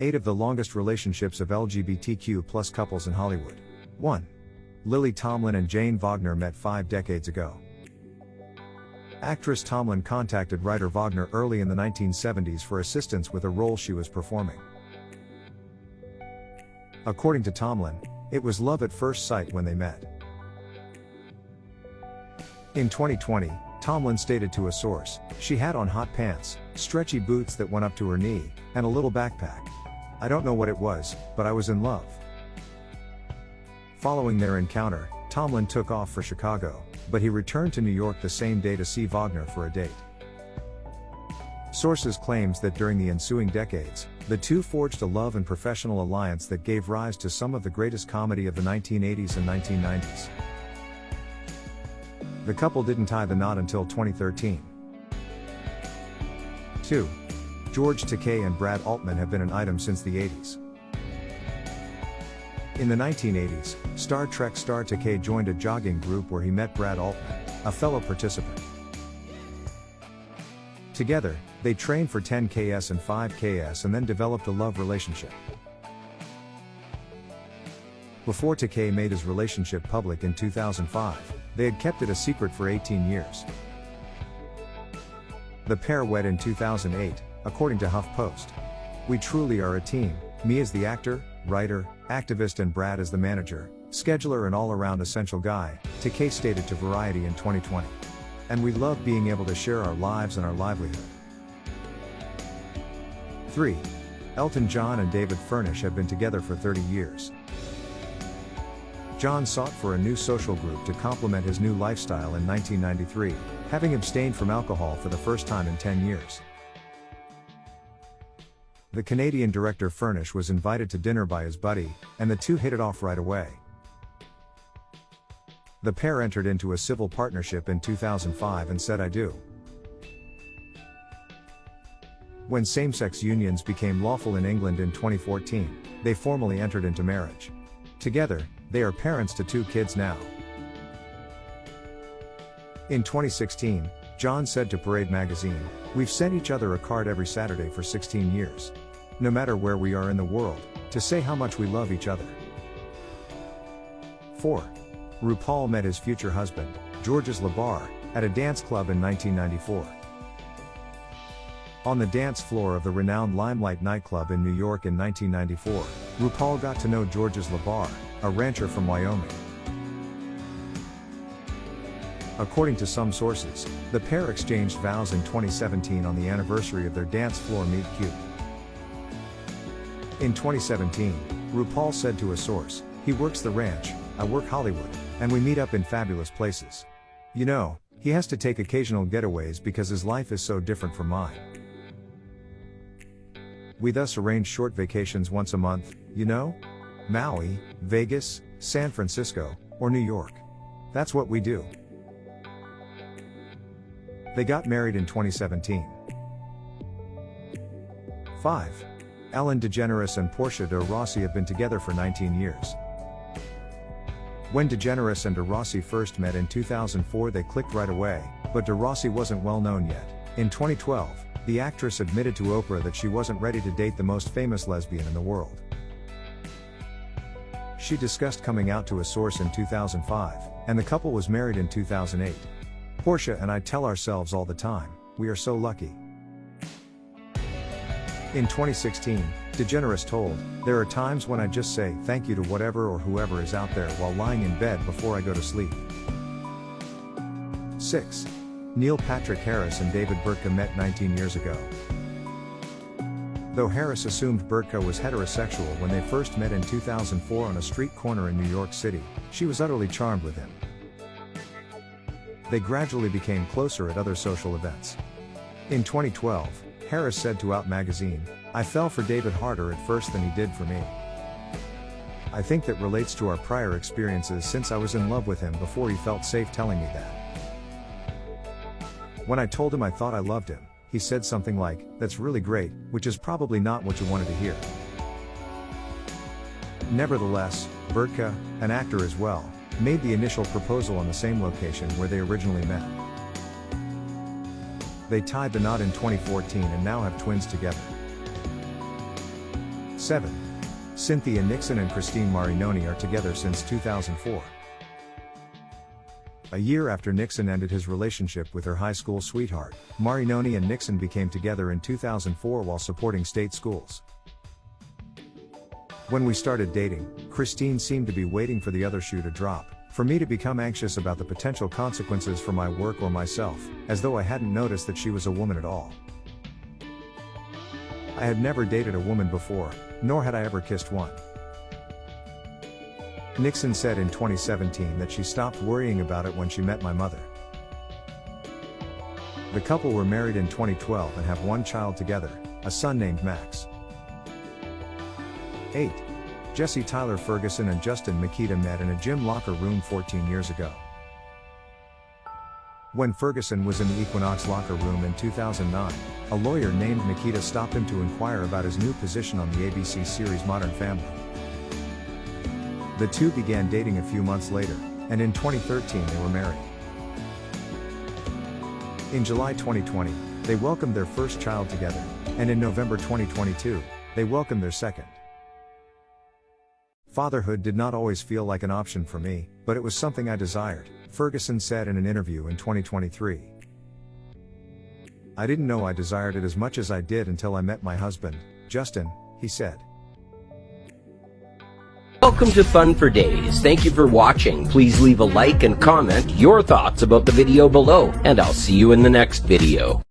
8 of the longest relationships of LGBTQ plus couples in Hollywood. 1. Lily Tomlin and Jane Wagner met 5 decades ago. Actress Tomlin contacted writer Wagner early in the 1970s for assistance with a role she was performing. According to Tomlin, it was love at first sight when they met. In 2020, Tomlin stated to a source, she had on hot pants, stretchy boots that went up to her knee, and a little backpack. I don't know what it was, but I was in love. Following their encounter, Tomlin took off for Chicago, but he returned to New York the same day to see Wagner for a date. Sources claims that during the ensuing decades, the two forged a love and professional alliance that gave rise to some of the greatest comedy of the 1980s and 1990s. The couple didn't tie the knot until 2013. 2. George Takei and Brad Altman have been an item since the 80s. In the 1980s, Star Trek star Takei joined a jogging group where he met Brad Altman, a fellow participant. Together, they trained for 10Ks and 5Ks and then developed a love relationship. Before Takei made his relationship public in 2005, they had kept it a secret for 18 years. The pair wed in 2008, according to HuffPost. We truly are a team, me as the actor, writer, activist and Brad as the manager, scheduler and all-around essential guy, Takei stated to Variety in 2020. And we love being able to share our lives and our livelihood. 3. Elton John and David Furnish have been together for 30 years. John sought for a new social group to complement his new lifestyle in 1993, having abstained from alcohol for the first time in 10 years. The Canadian director Furnish was invited to dinner by his buddy, and the two hit it off right away. The pair entered into a civil partnership in 2005 and said "I do." When same-sex unions became lawful in England in 2014, they formally entered into marriage. Together, they are parents to 2 kids now. In 2016, John said to Parade magazine, "We've sent each other a card every Saturday for 16 years. No matter where we are in the world, to say how much we love each other." 4. RuPaul met his future husband, Georges LeBar, at a dance club in 1994. On the dance floor of the renowned Limelight nightclub in New York in 1994, RuPaul got to know Georges LeBar, a rancher from Wyoming. According to some sources, the pair exchanged vows in 2017 on the anniversary of their dance floor meet cute. In 2017, RuPaul said to a source, "He works the ranch, I work Hollywood, and we meet up in fabulous places. You know, he has to take occasional getaways because his life is so different from mine. We thus arrange short vacations once a month, you know? Maui, Vegas, San Francisco, or New York. That's what we do." They got married in 2017. 5. Ellen DeGeneres and Portia de Rossi have been together for 19 years. When DeGeneres and de Rossi first met in 2004, they clicked right away, but de Rossi wasn't well known yet. In 2012, the actress admitted to Oprah that she wasn't ready to date the most famous lesbian in the world. She discussed coming out to a source in 2005, and the couple was married in 2008. "Portia and I tell ourselves all the time, we are so lucky." In 2016, DeGeneres told, "There are times when I just say thank you to whatever or whoever is out there while lying in bed before I go to sleep." 6. Neil Patrick Harris and David Burtka met 19 years ago. Though Harris assumed Burtka was heterosexual when they first met in 2004 on a street corner in New York City, she was utterly charmed with him. They gradually became closer at other social events. In 2012, Harris said to Out magazine, "I fell for David harder at first than he did for me. I think that relates to our prior experiences since I was in love with him before he felt safe telling me that. When I told him I thought I loved him, he said something like, 'That's really great,' which is probably not what you wanted to hear." Nevertheless, Burtka, an actor as well, made the initial proposal on the same location where they originally met. They tied the knot in 2014 and now have twins together. 7. Cynthia Nixon and Christine Marinoni are together since 2004. A year after Nixon ended his relationship with her high school sweetheart, Marinoni and Nixon became together in 2004 while supporting state schools. When we started dating, Christine seemed to be waiting for the other shoe to drop, for me to become anxious about the potential consequences for my work or myself, as though I hadn't noticed that she was a woman at all. I had never dated a woman before, nor had I ever kissed one. Nixon said in 2017 that she stopped worrying about it when she met my mother. The couple were married in 2012 and have one child together, a son named Max. 8. Jesse Tyler Ferguson and Justin Makita met in a gym locker room 14 years ago. When Ferguson was in the Equinox locker room in 2009, a lawyer named Makita stopped him to inquire about his new position on the ABC series Modern Family. The two began dating a few months later, and in 2013 they were married. In July 2020, they welcomed their first child together, and in November 2022, they welcomed their second. Fatherhood did not always feel like an option for me, but it was something I desired, Ferguson said in an interview in 2023. I didn't know I desired it as much as I did until I met my husband, Justin, he said. Welcome to Fun for Days. Thank you for watching. Please leave a like and comment your thoughts about the video below, and I'll see you in the next video.